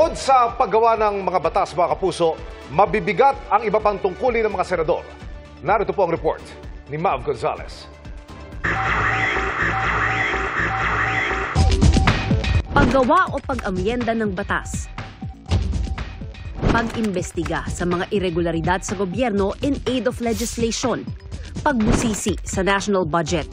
Bukod sa paggawa ng mga batas, mga kapuso, mabibigat ang iba pang tungkulin ng mga senador. Narito po ang report ni Mav Gonzalez. Paggawa o pag-amyenda ng batas. Pag-imbestiga sa mga irregularidad sa gobyerno in aid of legislation. Pagbusisi sa national budget.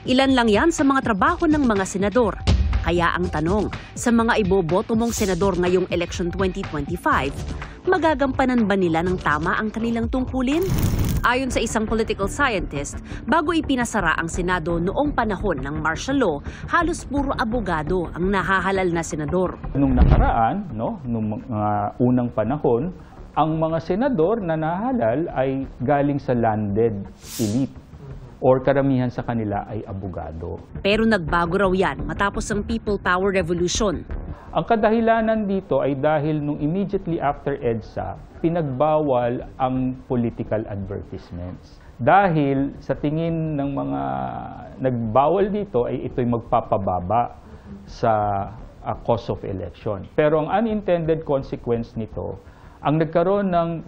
Ilan lang yan sa mga trabaho ng mga senador. Kaya ang tanong, sa mga iboboto mong senador ngayong election 2025, magagampanan ba nila ng tama ang kanilang tungkulin? Ayon sa isang political scientist, bago ipinasara ang Senado noong panahon ng martial law, halos puro abogado ang nahahalal na senador. Nung nakaraan, nung mga unang panahon, ang mga senador na nahalal ay galing sa landed elite or karamihan sa kanila ay abogado. Pero nagbago raw yan matapos ang People Power Revolution. Ang kadahilanan dito ay dahil nung immediately after EDSA, pinagbawal ang political advertisements. Dahil sa tingin ng mga nagbawal dito ay ito'y magpapababa sa cost of election. Pero ang unintended consequence nito, ang nagkaroon ng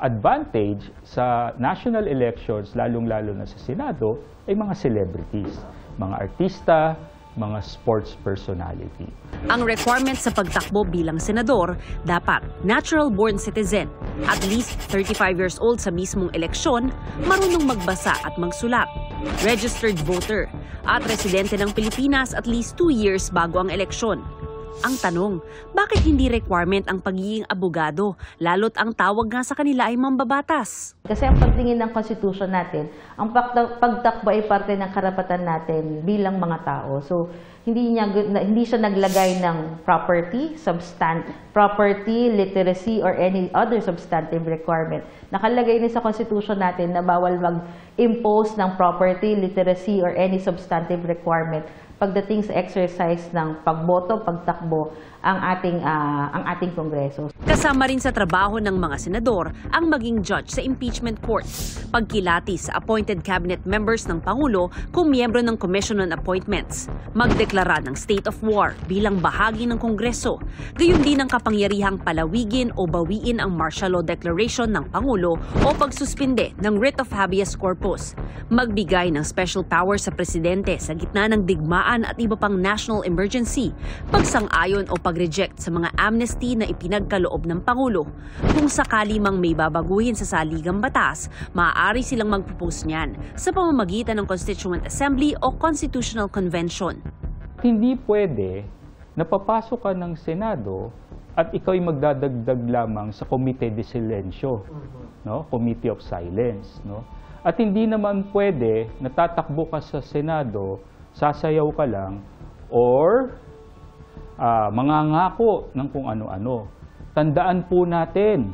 advantage sa national elections, lalong-lalo na sa Senado, ay mga celebrities, mga artista, mga sports personality. Ang requirement sa pagtakbo bilang senador, dapat natural-born citizen, at least 35 years old sa mismong eleksyon, marunong magbasa at magsulat, registered voter, at residente ng Pilipinas at least 2 years bago ang eleksyon. Ang tanong, bakit hindi requirement ang pagiging abogado, lalo't ang tawag nga sa kanila ay mambabatas? Kasi ang pagtingin ng konstitusyon natin, ang pagtakbo ay parte ng karapatan natin bilang mga tao. So, hindi siya naglagay ng property, literacy, or any other substantive requirement. Nakalagay din sa konstitusyon natin na bawal mag-impose ng property, literacy, or any substantive requirement pagdating sa exercise ng pagboto, pagtakbo ang ating Kongreso. Kasama rin sa trabaho ng mga senador ang maging judge sa impeachment court, pagkilati sa appointed cabinet members ng Pangulo kung miyembro ng Commission on Appointments, magdeklara ng state of war bilang bahagi ng Kongreso, gayon din ang kapangyarihang palawigin o bawiin ang martial law declaration ng Pangulo o pagsuspinde ng writ of habeas corpus, magbigay ng special power sa presidente sa gitna ng digmaan at iba pang national emergency, pagsang-ayon o pag-reject sa mga amnesty na ipinagkaloob ng Pangulo. Kung sakali mang may babaguhin sa saligang batas, maaari silang mag-propose niyan sa pamamagitan ng Constituent Assembly o Constitutional Convention. Hindi pwede na papasok ka ng Senado at ikaw ay magdadagdag lamang sa Comite de Silencio, Committee of Silence. At hindi naman pwede na tatakbo ka sa Senado, sasayaw ka lang, or mangangako ng kung ano-ano. Tandaan po natin,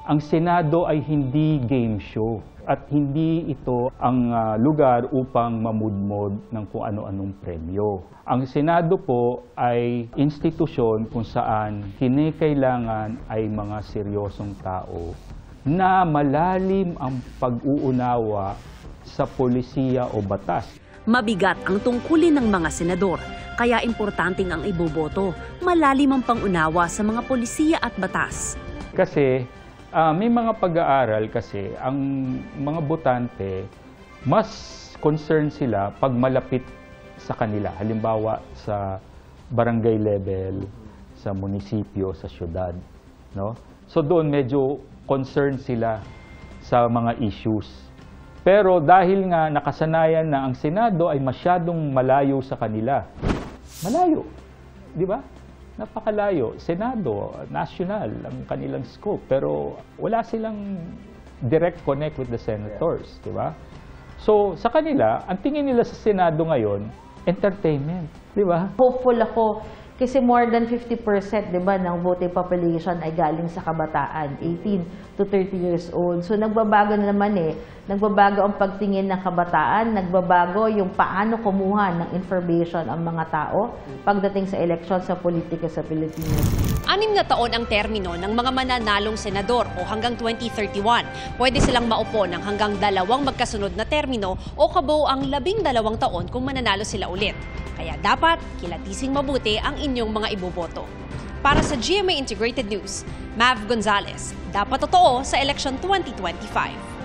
ang Senado ay hindi game show at hindi ito ang lugar upang mamudmod ng kung ano-anong premyo. Ang Senado po ay institusyon kung saan kinakailangan ay mga seryosong tao na malalim ang pag-uunawa sa polisiya o batas. Mabigat ang tungkulin ng mga senador, kaya importanteng ang iboboto, malalim ang pangunawa sa mga polisiya at batas. Kasi may mga pag-aaral kasi ang mga botante, mas concerned sila pag malapit sa kanila. Halimbawa sa barangay level, sa munisipyo, sa syudad. So doon medyo concerned sila sa mga issues. Pero dahil nga nakasanayan na ang Senado ay masyadong malayo sa kanila. Malayo, di ba? Napakalayo. Senado, national ang kanilang scope. Pero wala silang direct connect with the senators, di ba? So sa kanila, ang tingin nila sa Senado ngayon, entertainment, di ba? Hopeful ako kasi more than 50%, di ba, ng voting population ay galing sa kabataan, 18 to 30 years old. So nagbabago na naman nagbabago ang pagtingin ng kabataan, nagbabago yung paano kumuha ng information ang mga tao pagdating sa eleksyon sa politika sa Pilipinas. 6 na taon ang termino ng mga mananalong senador o hanggang 2031. Pwede silang maupo ng hanggang 2 magkasunod na termino o kabuoang 12 taon kung mananalo sila ulit. Kaya dapat kilatising mabuti ang inyong mga iboboto. Para sa GMA Integrated News, Mav Gonzalez, dapat totoo sa eleksyon 2025.